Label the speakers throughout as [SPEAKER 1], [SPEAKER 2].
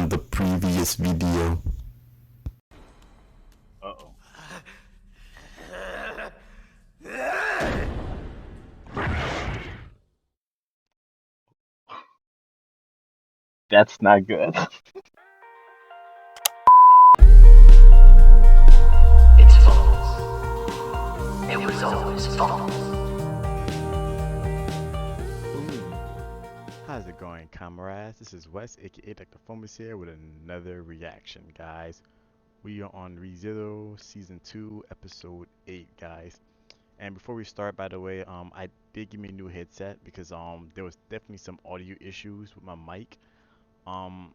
[SPEAKER 1] from the previous video.
[SPEAKER 2] Uh-oh. That's not good.
[SPEAKER 3] It's false. It was always false.
[SPEAKER 4] How's it going, comrades? This is Wes, aka Dr. Fomus here with another reaction, guys. We are on ReZero Season 2, Episode 8, guys. And before we start, by the way, I did give me a new headset because there was definitely some audio issues with my mic. Um,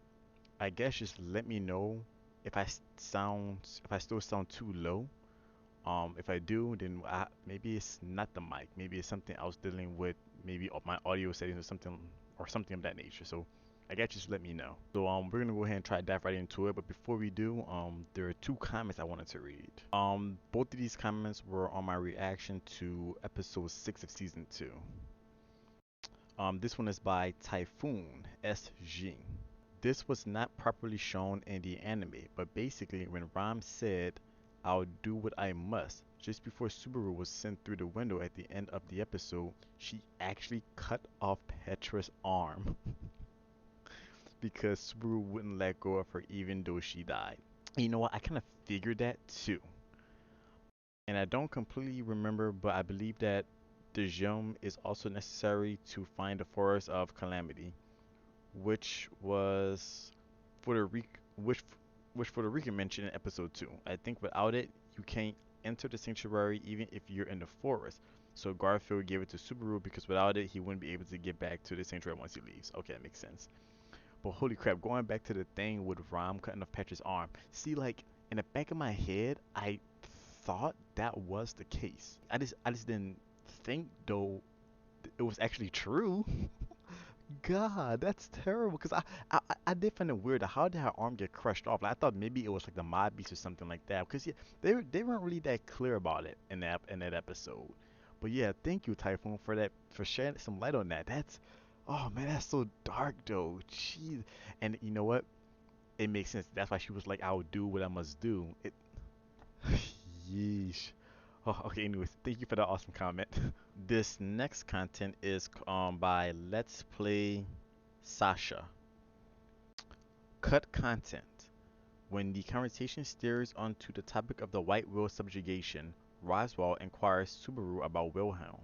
[SPEAKER 4] I guess just let me know if if I still sound too low. If I do, then maybe it's not the mic. Maybe it's something else dealing with maybe my audio settings or something of that nature. So I guess just let me know. So we're gonna go ahead and try to dive right into it. But before we do, there are two comments I wanted to read. Both of these comments were on my reaction to episode 6 of season 2. This one is by Typhoon SG. This was not properly shown in the anime, but basically when Ram said, "I'll do what I must," just before Subaru was sent through the window at the end of the episode, she actually cut off Petra's arm because Subaru wouldn't let go of her even though she died. You know what? I kind of figured that too. And I don't completely remember, but I believe that the gem is also necessary to find the Forest of Calamity, which was for the which for the Rican mentioned in episode 2. I think without it, you can't enter the sanctuary even if you're in the forest. So Garfield gave it to Subaru because without it, he wouldn't be able to get back to the sanctuary once he leaves. Okay, that makes sense. But holy crap, going back to the thing with Rom cutting off Petra's arm. See, like in the back of my head, I thought that was the case. I just didn't think though it was actually true. God, that's terrible. Cause I did find it weird. How did her arm get crushed off? Like, I thought maybe it was like the mob beast or something like that. Cause yeah, they weren't really that clear about it in that episode. But yeah, thank you Typhoon for that for shedding some light on that. That's oh man, that's so dark though. Jeez. And you know what? It makes sense. That's why she was like, "I'll do what I must do." It. Yeesh. Oh, okay. Anyways, thank you for that awesome comment. This next content is by Let's Play Sasha. Cut content. When the conversation steers onto the topic of the White Whale subjugation, Roswell inquires Subaru about Wilhelm.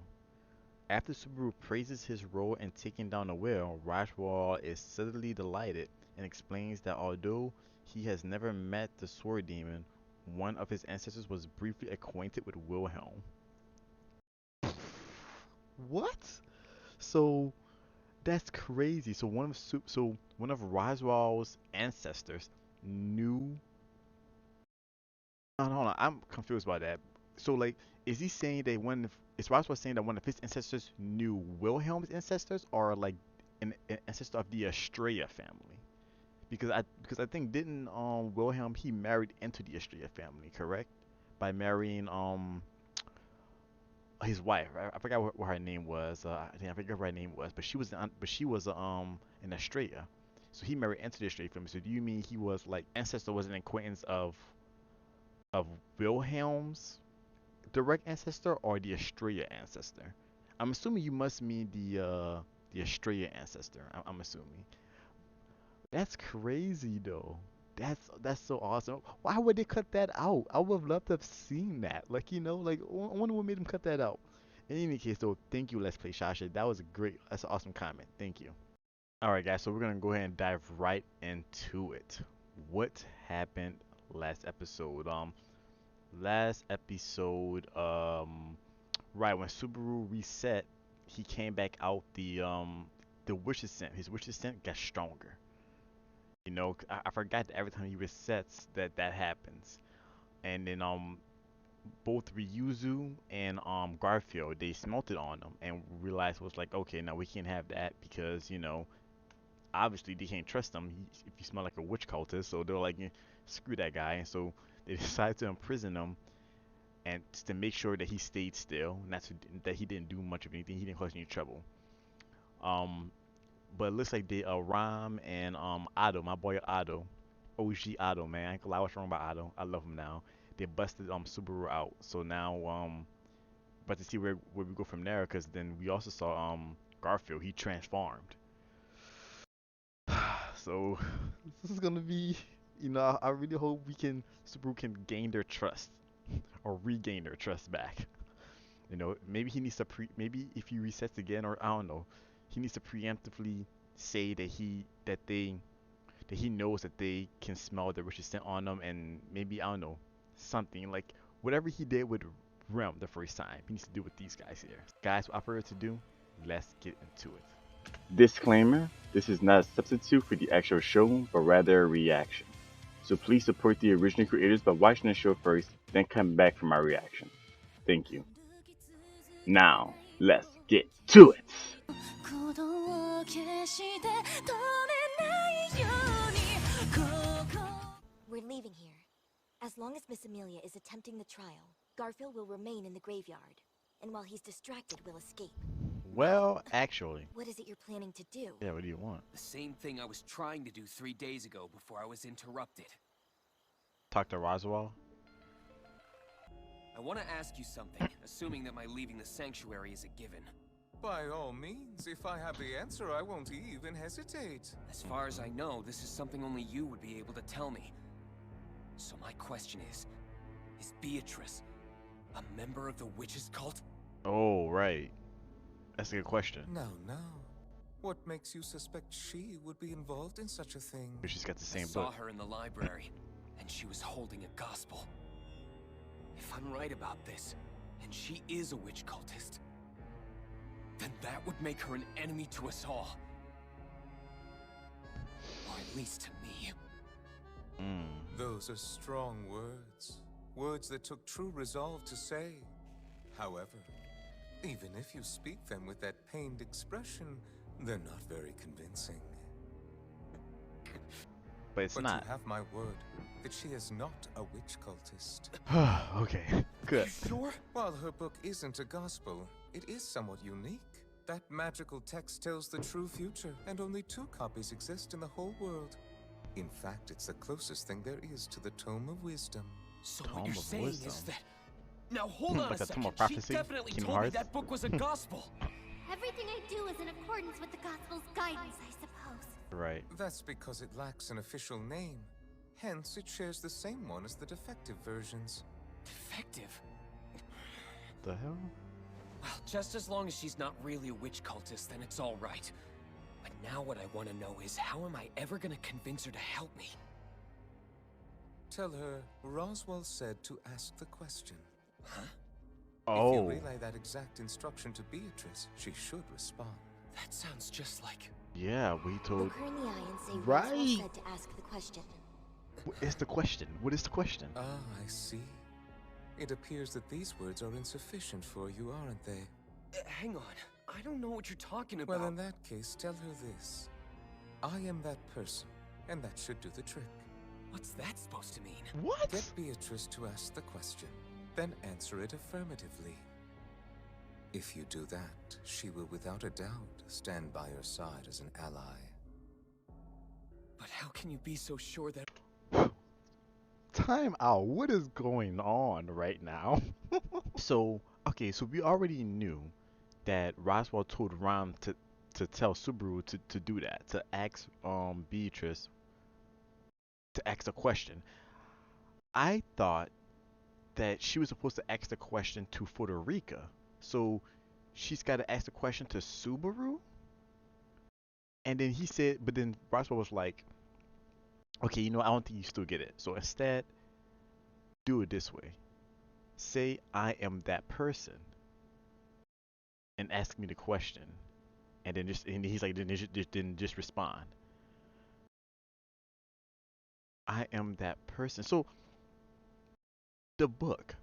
[SPEAKER 4] After Subaru praises his role in taking down the whale, Roswell is suddenly delighted and explains that although he has never met the sword demon, one of his ancestors was briefly acquainted with Wilhelm. What? So that's crazy. So one of Roswell's ancestors knew. Oh, no, hold on, I'm confused by that. So like, is he saying that is Roswell saying that one of his ancestors knew Wilhelm's ancestors, or like an ancestor of the Estrella family? Because I think didn't Wilhelm he married into the Estrella family, correct? By marrying his wife. I forgot what her name was. I forget what her name was, but she was an Estrella. So he married into the Estrella family. So do you mean he was like ancestor was an acquaintance of Wilhelm's direct ancestor or the Estrella ancestor? I'm assuming you must mean the Estrella ancestor. I'm assuming. That's crazy though. That's so awesome. Why would they cut that out? I would have loved to have seen that. Like like I wonder what made them cut that out. In any case, though, thank you. Let's Play Shasha. That was a great. That's an awesome comment. Thank you. All right, guys. So we're gonna go ahead and dive right into it. What happened last episode? Last episode. Right when Subaru reset, he came back out. The wishes sent. His wishes sent got stronger. I forgot that every time he resets that happens. And then both Ryuzu and Garfield they smelt it on them and realized was like, okay, now we can't have that because obviously they can't trust him if you smell like a witch cultist. So they're like, screw that guy. And so they decided to imprison him and just to make sure that he stayed still, and that he didn't do much of anything. He didn't cause any trouble. Um, but it looks like they Ram and Otto, my boy Otto, OG Otto, man. I ain't gonna lie, what's wrong about Otto? I love him now. They busted Subaru out, so now but to see where we go from there, because then we also saw Garfield, he transformed. So this is gonna be, I really hope Subaru can gain their trust or regain their trust back. Maybe he needs to maybe if he resets again, or I don't know, he needs to preemptively say that he knows that they can smell the witch's scent on them, and maybe I don't know, something like whatever he did with Rem the first time, he needs to do with these guys here. Guys, without further ado, let's get into it.
[SPEAKER 2] Disclaimer, this is not a substitute for the actual show, but rather a reaction. So please support the original creators by watching the show first, then come back for my reaction. Thank you. Now, let's get to it!
[SPEAKER 5] We're leaving here. As long as Miss Amelia is attempting the trial, Garfield will remain in the graveyard. And while he's distracted, we'll escape.
[SPEAKER 4] Well, actually.
[SPEAKER 5] What is it you're planning to do?
[SPEAKER 4] Yeah, what do you want?
[SPEAKER 6] The same thing I was trying to do 3 days ago before I was interrupted.
[SPEAKER 4] Talk to Roswell?
[SPEAKER 6] I want to ask you something, assuming that my leaving the sanctuary is a given.
[SPEAKER 7] By all means, if I have the answer, I won't even hesitate.
[SPEAKER 6] As far as I know, this is something only you would be able to tell me. So my question is Beatrice a member of the witches' cult?
[SPEAKER 4] Oh, right. That's a good question.
[SPEAKER 7] No. What makes you suspect she would be involved in such a thing?
[SPEAKER 4] She's got the
[SPEAKER 6] I
[SPEAKER 4] same
[SPEAKER 6] saw
[SPEAKER 4] book.
[SPEAKER 6] her in the library, and she was holding a gospel. If I'm right about this, and she is a witch cultist, then that would make her an enemy to us all. Or at least to me.
[SPEAKER 7] Those are strong words. Words that took true resolve to say. However, even if you speak them with that pained expression, they're not very convincing.
[SPEAKER 4] But it's not.
[SPEAKER 7] You have my word that she is not a witch cultist.
[SPEAKER 4] Okay, good.
[SPEAKER 6] Sure?
[SPEAKER 7] While her book isn't a gospel, it is somewhat unique. That magical text tells the true future, and only 2 copies exist in the whole world. In fact, it's the closest thing there is to the Tome of Wisdom.
[SPEAKER 6] So
[SPEAKER 4] Tome
[SPEAKER 6] what you're
[SPEAKER 4] of
[SPEAKER 6] saying
[SPEAKER 4] Wisdom.
[SPEAKER 6] is that... Now hold on
[SPEAKER 4] Like
[SPEAKER 6] a
[SPEAKER 4] a Tome
[SPEAKER 6] second,
[SPEAKER 4] of Prophecy?
[SPEAKER 6] she definitely
[SPEAKER 4] Kingdom
[SPEAKER 6] told me
[SPEAKER 4] Hearts?
[SPEAKER 6] that book was a gospel.
[SPEAKER 8] Everything I do is in accordance with the Gospel's guidance, I suppose.
[SPEAKER 4] Right.
[SPEAKER 7] That's because it lacks an official name. Hence, it shares the same one as the defective versions.
[SPEAKER 6] Defective?
[SPEAKER 4] The hell?
[SPEAKER 6] Well, just as long as she's not really a witch cultist, then it's all right. But now what I want to know is, how am I ever going to convince her to help me?
[SPEAKER 7] Tell her Roswell said to ask the question.
[SPEAKER 6] Huh?
[SPEAKER 7] If
[SPEAKER 4] Oh.
[SPEAKER 7] you relay that exact instruction to Beatrice, she should respond.
[SPEAKER 6] That sounds just like...
[SPEAKER 4] Yeah, we told.
[SPEAKER 5] Look her in the eye and say
[SPEAKER 4] Right.
[SPEAKER 5] Roswell said to ask the question.
[SPEAKER 4] What is the question? What is the question?
[SPEAKER 7] Ah, I see. It appears that these words are insufficient for you, aren't they?
[SPEAKER 6] hang on. I don't know what you're talking about.
[SPEAKER 7] Well, in that case, tell her this. I am that person, and that should do the trick.
[SPEAKER 6] What's that supposed to mean?
[SPEAKER 4] What?
[SPEAKER 7] Get Beatrice to ask the question, then answer it affirmatively. If you do that, she will without a doubt stand by your side as an ally.
[SPEAKER 6] But how can you be so sure that...
[SPEAKER 4] Time out. What is going on right now? So we already knew that Roswell told Ram to tell Subaru to do that, to ask Beatrice to ask a question. I thought that she was supposed to ask the question to Federica. So she's got to ask the question to Subaru? And then he said, but then Roswell was like, okay, I don't think you still get it. So instead, do it this way. Say I am that person and ask me the question. And then he's like, then just respond. I am that person. So the book,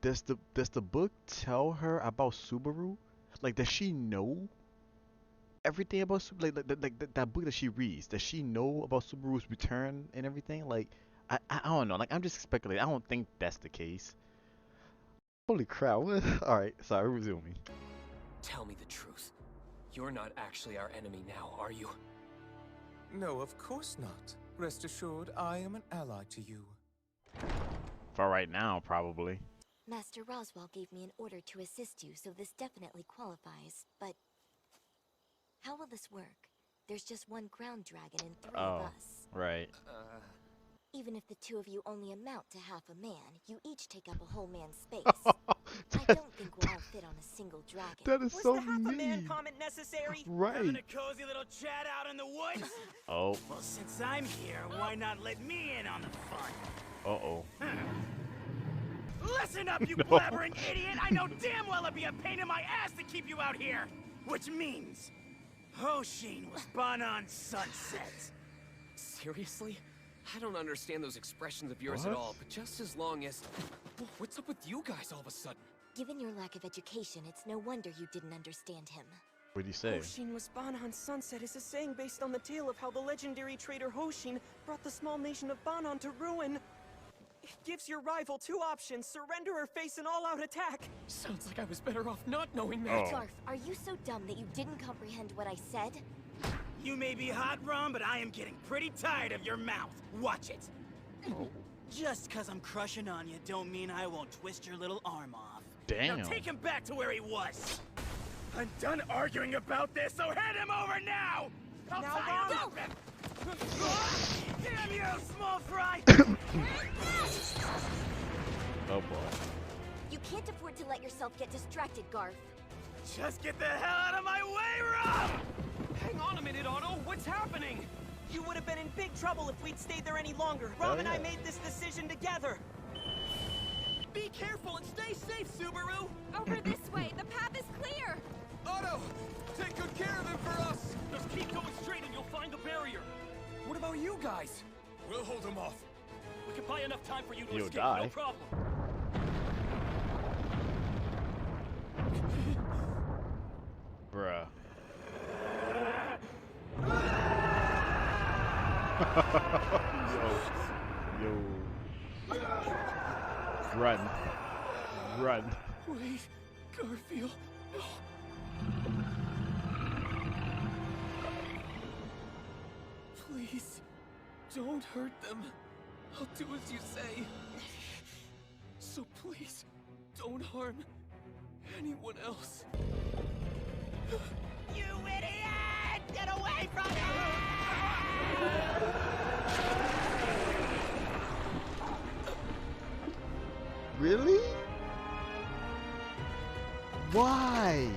[SPEAKER 4] does the book tell her about Subaru? Like, does she know everything about Subaru? Like that book that she reads, does she know about Subaru's return and everything? Like, I don't know. Like, I'm just speculating. I don't think that's the case. Holy crap! What? All right, sorry, resuming.
[SPEAKER 6] Tell me the truth. You're not actually our enemy now, are you?
[SPEAKER 7] No, of course not. Rest assured, I am an ally to you.
[SPEAKER 4] For right now, probably.
[SPEAKER 5] Master Roswell gave me an order to assist you, so this definitely qualifies. But how will this work? There's just one ground dragon and 3 of us.
[SPEAKER 4] Right.
[SPEAKER 5] Even if the 2 of you only amount to half a man, you each take up a whole man's space. I don't think we'll all fit on a single dragon.
[SPEAKER 4] That is so
[SPEAKER 9] Was the half a man
[SPEAKER 4] mean.
[SPEAKER 9] comment necessary?
[SPEAKER 4] Right.
[SPEAKER 10] Having a cozy little chat out in the woods?
[SPEAKER 4] Oh.
[SPEAKER 10] Well, since I'm here, why not let me in on the fun?
[SPEAKER 4] Uh-oh.
[SPEAKER 10] Listen up, you blabbering idiot! I know damn well it'd be a pain in my ass to keep you out here! Which means, Hoshin was born on sunset.
[SPEAKER 6] Seriously? I don't understand those expressions of yours at all, but just as long as... What's up with you guys all of a sudden?
[SPEAKER 5] Given your lack of education, it's no wonder you didn't understand him.
[SPEAKER 4] What did he say?
[SPEAKER 9] Hoshin was Banan Sunset is a saying based on the tale of how the legendary trader Hoshin brought the small nation of Banan to ruin. It gives your rival 2 options, surrender or face an all-out attack.
[SPEAKER 6] Sounds like I was better off not knowing that.
[SPEAKER 4] Oh.
[SPEAKER 5] Garf, are you so dumb that you didn't comprehend what I said?
[SPEAKER 10] You may be hot, Rom, but I am getting pretty tired of your mouth. Watch it. Just cause I'm crushing on you don't mean I won't twist your little arm off.
[SPEAKER 4] Damn.
[SPEAKER 10] Now take him back to where he was. I'm done arguing about this, so hand him over now! I'll
[SPEAKER 9] Now,
[SPEAKER 10] tie him
[SPEAKER 9] Rom!
[SPEAKER 10] up. Damn you, small fry!
[SPEAKER 4] Oh boy.
[SPEAKER 5] You can't afford to let yourself get distracted, Garf.
[SPEAKER 10] Just get the hell out of my way, Rob!
[SPEAKER 9] Hang on a minute, Otto. What's happening? You would have been in big trouble if we'd stayed there any longer. Rob and I made this decision together.
[SPEAKER 10] Be careful and stay safe, Subaru!
[SPEAKER 8] Over this way. The path is clear.
[SPEAKER 6] Otto! Take good care of him for us!
[SPEAKER 10] Just keep going straight and you'll find the barrier.
[SPEAKER 6] What about you guys?
[SPEAKER 7] We'll hold him off.
[SPEAKER 10] We can buy enough time for you to
[SPEAKER 4] You'll
[SPEAKER 10] escape,
[SPEAKER 4] die.
[SPEAKER 10] no problem.
[SPEAKER 4] Bruh. Yo. Run. Run.
[SPEAKER 6] Wait, Garfield. No. Please, don't hurt them. I'll do as you say. So please, don't harm anyone else.
[SPEAKER 10] You idiot! Get away from me!
[SPEAKER 4] Really? Why?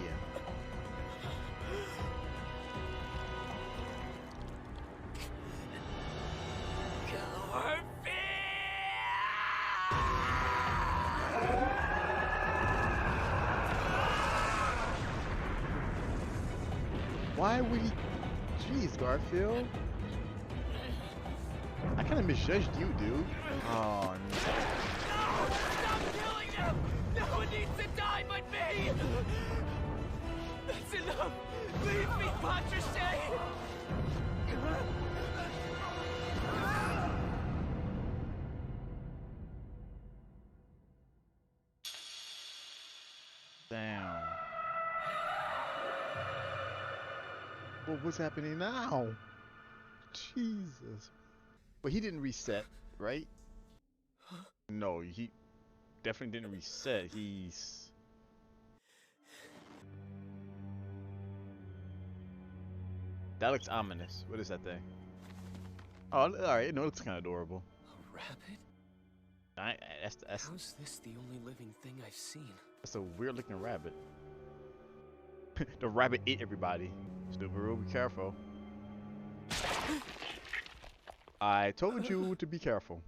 [SPEAKER 4] Why would he? Jeez, Garfield. I kind of misjudged you, dude. Oh, no.
[SPEAKER 10] Stop killing them! No one needs to die but me! That's enough! Leave me, Wondershare!
[SPEAKER 4] Damn. Well, what's happening now? Jesus. But he didn't reset, right? No, he definitely didn't reset. He's... That looks ominous. What is that thing? Oh, alright. No, it looks kind of adorable.
[SPEAKER 6] A rabbit?
[SPEAKER 4] That's
[SPEAKER 6] How's this the only living thing I've seen?
[SPEAKER 4] a weird looking rabbit. The rabbit ate everybody. Subaru, be careful. I told you to be careful.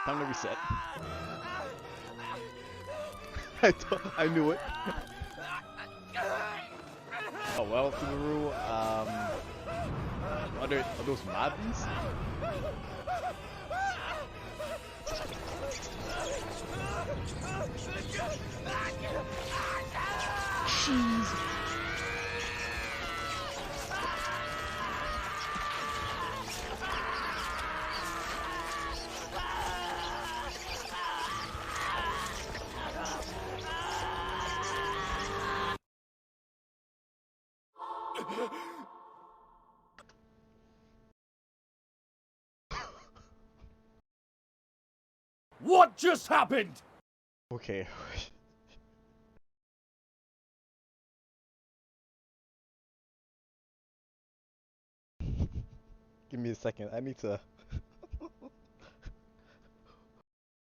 [SPEAKER 4] Time to reset. I knew it. Oh well, Subaru. Are those mobbies? Jeez.
[SPEAKER 10] What just happened?
[SPEAKER 4] Okay. Give me a second. I need to.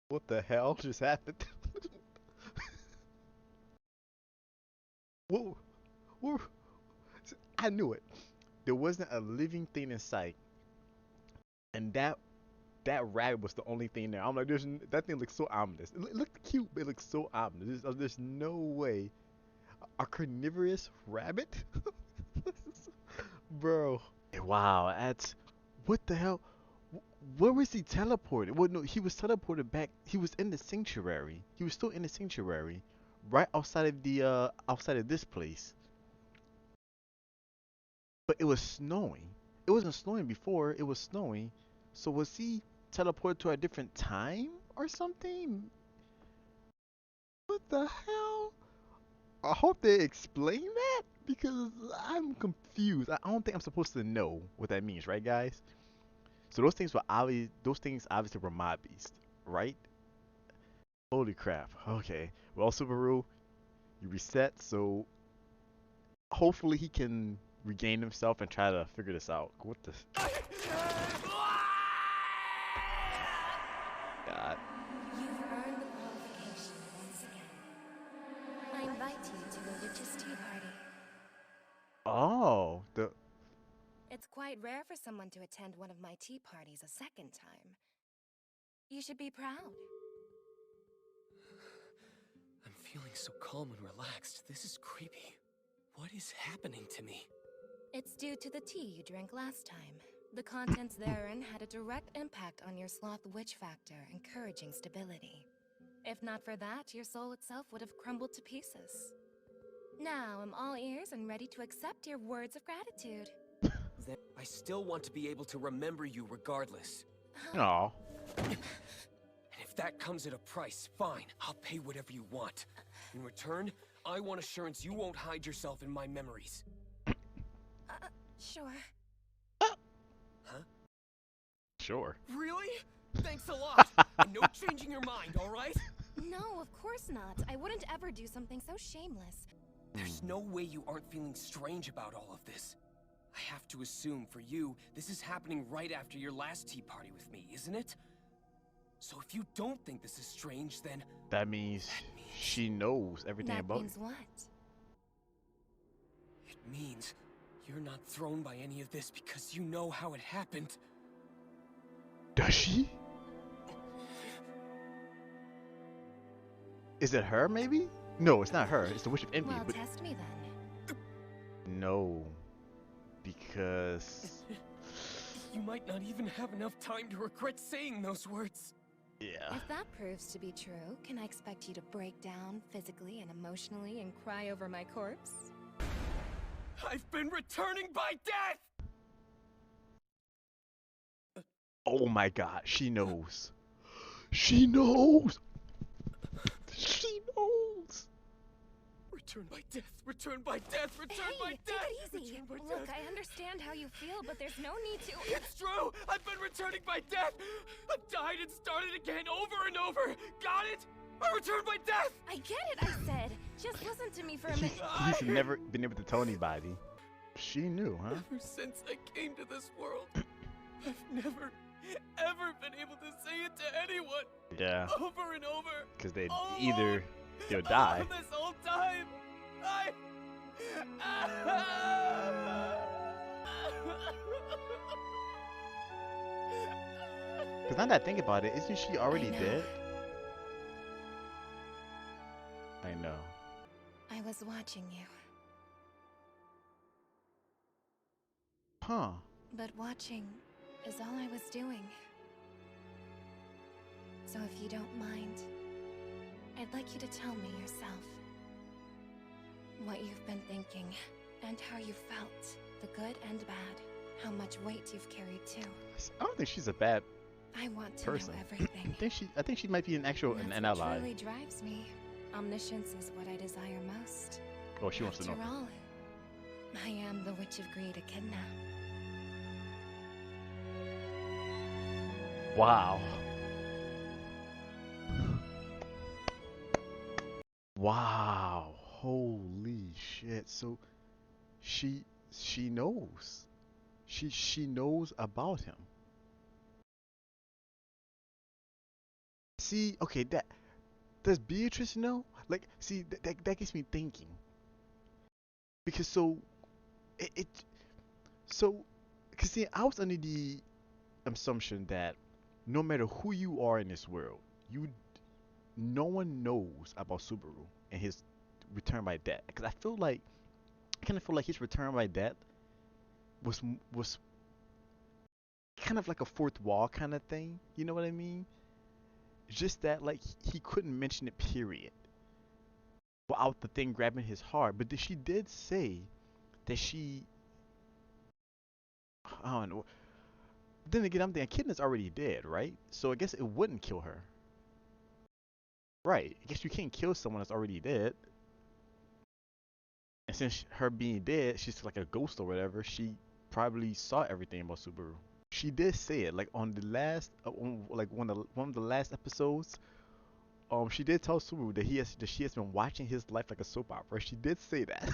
[SPEAKER 4] What the hell just happened? Whoa. Whoa. I knew it. There wasn't a living thing in sight, and that rabbit was the only thing there. I'm like, that thing looks so ominous. It looked cute, but it looks so ominous. There's no way a carnivorous rabbit, bro. Wow, that's what the hell. Where was he teleported? Well, no, he was teleported back. He was in the sanctuary. He was still in the sanctuary, right outside of the outside of this place. But it was snowing. It wasn't snowing before. It was snowing. So was he teleported to a different time or something? What the hell? I hope they explain that because I'm confused. I don't think I'm supposed to know what that means, right, guys? So those things obviously were mob beasts, right? Holy crap. Okay. Well, Subaru, you reset, so hopefully he can regain himself and try to figure this out. What the? God.
[SPEAKER 5] You've earned the qualification once again. I invite you to the witch's tea party.
[SPEAKER 4] Oh,
[SPEAKER 5] It's quite rare for someone to attend one of my tea parties a second time. You should be proud.
[SPEAKER 6] I'm feeling so calm and relaxed. This is creepy. What is happening to me?
[SPEAKER 5] It's due to the tea you drank last time. The contents therein had a direct impact on your sloth witch factor, encouraging stability. If not for that, your soul itself would have crumbled to pieces. Now I'm all ears and ready to accept your words of gratitude.
[SPEAKER 6] I still want to be able to remember you regardless.
[SPEAKER 4] Aw.
[SPEAKER 6] And if that comes at a price, fine. I'll pay whatever you want. In return, I want assurance you won't hide yourself in my memories.
[SPEAKER 5] Sure.
[SPEAKER 6] Huh?
[SPEAKER 4] Sure.
[SPEAKER 6] Really? Thanks a lot. And no changing your mind, all right?
[SPEAKER 5] No, of course not. I wouldn't ever do something so shameless.
[SPEAKER 6] There's no way you aren't feeling strange about all of this. I have to assume, for you, this is happening right after your last tea party with me, isn't it? So if you don't think this is strange, then...
[SPEAKER 4] That means she knows everything about
[SPEAKER 5] That means what?
[SPEAKER 6] It means you're not thrown by any of this because you know how it happened.
[SPEAKER 4] Does she? Is it her, maybe? No, it's not her. It's the Witch of Envy.
[SPEAKER 5] Well,
[SPEAKER 4] but...
[SPEAKER 5] test me then.
[SPEAKER 4] No. Because...
[SPEAKER 6] You might not even have enough time to regret saying those words.
[SPEAKER 4] Yeah.
[SPEAKER 5] If that proves to be true, can I expect you to break down physically and emotionally and cry over my corpse?
[SPEAKER 6] I've been returning by death!
[SPEAKER 4] Oh my god, she knows. She knows! She knows!
[SPEAKER 6] Return by death, return by death, return by death!
[SPEAKER 5] Take it easy.
[SPEAKER 6] Return by
[SPEAKER 5] Look,
[SPEAKER 6] death.
[SPEAKER 5] I understand how you feel, but there's no need to.
[SPEAKER 6] It's true! I've been returning by death! I've died and started again over and over! Got it? I returned by death!
[SPEAKER 5] I get it, I said. Just listen to me for a minute.
[SPEAKER 4] He's never been able to tell anybody. She knew, huh?
[SPEAKER 6] Ever since I came to this world, I've never, ever been able to say it to anyone.
[SPEAKER 4] Yeah.
[SPEAKER 6] Over and over.
[SPEAKER 4] Because they'll
[SPEAKER 6] All
[SPEAKER 4] die.
[SPEAKER 6] this whole time,
[SPEAKER 4] Because now that I think about it, isn't she already dead? I know.
[SPEAKER 5] I was watching you.
[SPEAKER 4] Huh.
[SPEAKER 5] But watching is all I was doing. So if you don't mind, I'd like you to tell me yourself what you've been thinking and how you felt, the good and bad, how much weight you've carried too.
[SPEAKER 4] I don't think she's a bad
[SPEAKER 5] I want to
[SPEAKER 4] person.
[SPEAKER 5] know everything.
[SPEAKER 4] I think she might be an actual
[SPEAKER 5] That's
[SPEAKER 4] an
[SPEAKER 5] what
[SPEAKER 4] ally.
[SPEAKER 5] truly drives me. Omniscience is what I desire most.
[SPEAKER 4] Oh, she wants to know.
[SPEAKER 5] After all, I am the Witch of Greed, Echidna.
[SPEAKER 4] Wow. Wow. Holy shit. So she knows. She knows about him. See, okay, that does Beatrice know? Like, see, that gets me thinking. Because it so, cause see, I was under the assumption that no matter who you are in this world, no one knows about Subaru and his return by death. Cause I kind of feel like his return by death was kind of like a fourth wall kind of thing. You know what I mean? Just that like he couldn't mention it, period, without the thing grabbing his heart. But she did say that I don't know. Then again, I'm thinking Echidna's already dead, right? So I guess it wouldn't kill her. Right. I guess you can't kill someone that's already dead. And since her being dead, she's like a ghost or whatever, she probably saw everything about Subaru. She did say it, like on the last, like one of the last episodes. She did tell Subaru that she has been watching his life like a soap opera. She did say that.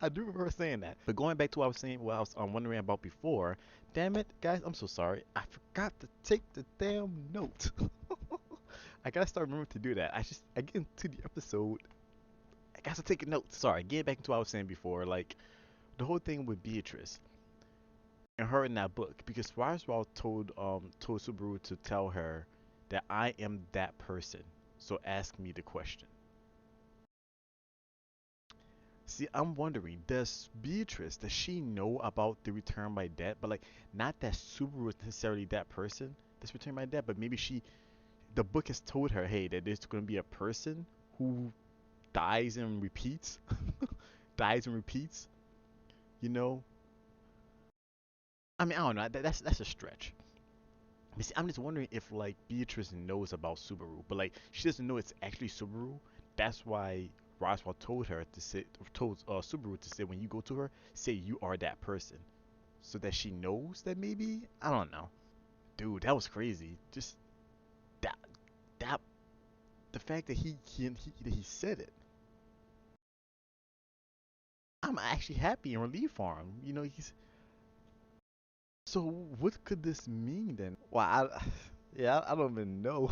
[SPEAKER 4] I do remember her saying that. But going back to what I was saying, what I was wondering about before. Damn it, guys, I'm so sorry. I forgot to take the damn note. I gotta start remembering to do that. I get into the episode. I gotta take a note. Sorry, getting back into what I was saying before, like the whole thing with Beatrice and her in that book, because Roswell told Subaru to tell her that I am that person. So ask me the question. See, I'm wondering, does she know about the return by death? But like, not that Subaru is necessarily that person that's return by death, but maybe the book has told her, hey, that there's going to be a person who dies and repeats, dies and repeats. You know, I mean, I don't know. That's a stretch. But see, I'm just wondering if like Beatrice knows about Subaru, but like she doesn't know it's actually Subaru. That's why Roswell told her to say, told Subaru to say when you go to her, say you are that person, so that she knows that maybe I don't know. Dude, that was crazy. Just that that the fact that he said it. I'm actually happy and relieved for him. You know, so what could this mean then? Well, yeah, I don't even know.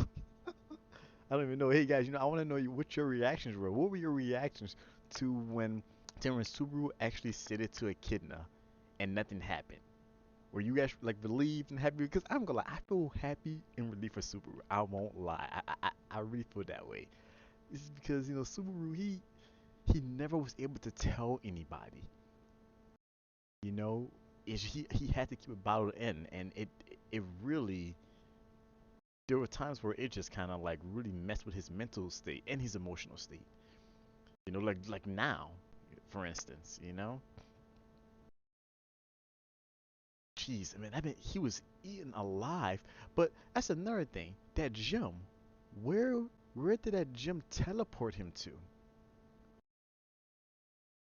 [SPEAKER 4] I don't even know. Hey guys, I want to know what your reactions were. What were your reactions to when Subaru actually said it to Echidna and nothing happened? Were you guys like relieved and happy? Because I'm gonna lie, I feel happy and relieved for Subaru. I won't lie. I really feel that way. This is because Subaru he never was able to tell anybody. You know, he had to keep it bottled in, and it really there were times where it just kind of like really messed with his mental state and his emotional state. Like now, for instance. Jeez, I mean, he was eaten alive. But that's another thing. That gym, where where did that gym teleport him to?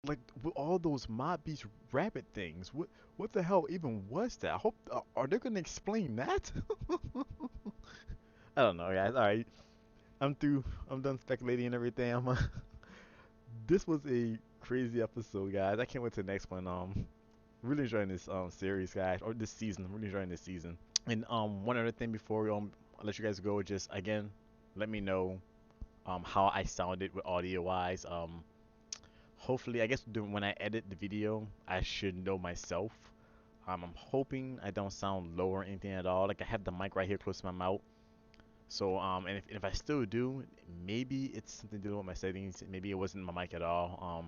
[SPEAKER 4] Like with all those mob beast rabbit things, what the hell even was that? I hope are they gonna explain that? I don't know, guys. All right, I'm through. I'm done speculating and everything. This was a crazy episode, guys. I can't wait to the next one. Really enjoying this series, guys, or this season. I'm really enjoying this season. And one other thing before I let you guys go, just again, let me know how I sounded with audio wise. Hopefully, I guess when I edit the video, I should know myself. I'm hoping I don't sound low or anything at all. Like I have the mic right here close to my mouth. So and if I still do, maybe it's something to do with my settings. Maybe it wasn't my mic at all.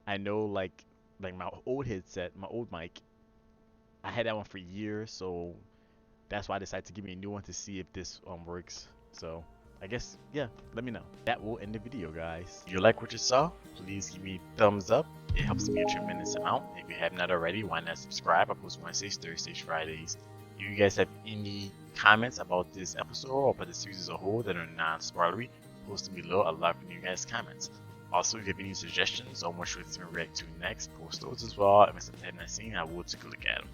[SPEAKER 4] I know like my old headset, my old mic, I had that one for years, so that's why I decided to give me a new one to see if this works. So I guess yeah, let me know. That will end the video, guys. If you like what you saw, please give me a thumbs up. It helps me a tremendous amount. If you have not already, why not subscribe? I post Wednesdays, Thursdays, Fridays. If you guys have any comments about this episode or about the series as a whole that are non-spoilery, post them below. I love when you guys comments. Also, if you have any suggestions on what shows to react to next, post those as well. If it's something I've seen, I will take a look at them.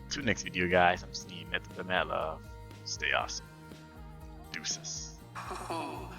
[SPEAKER 4] Till next video, guys, I'm Steve, Method of Mad Love. Stay awesome. Deuces.
[SPEAKER 3] Oh,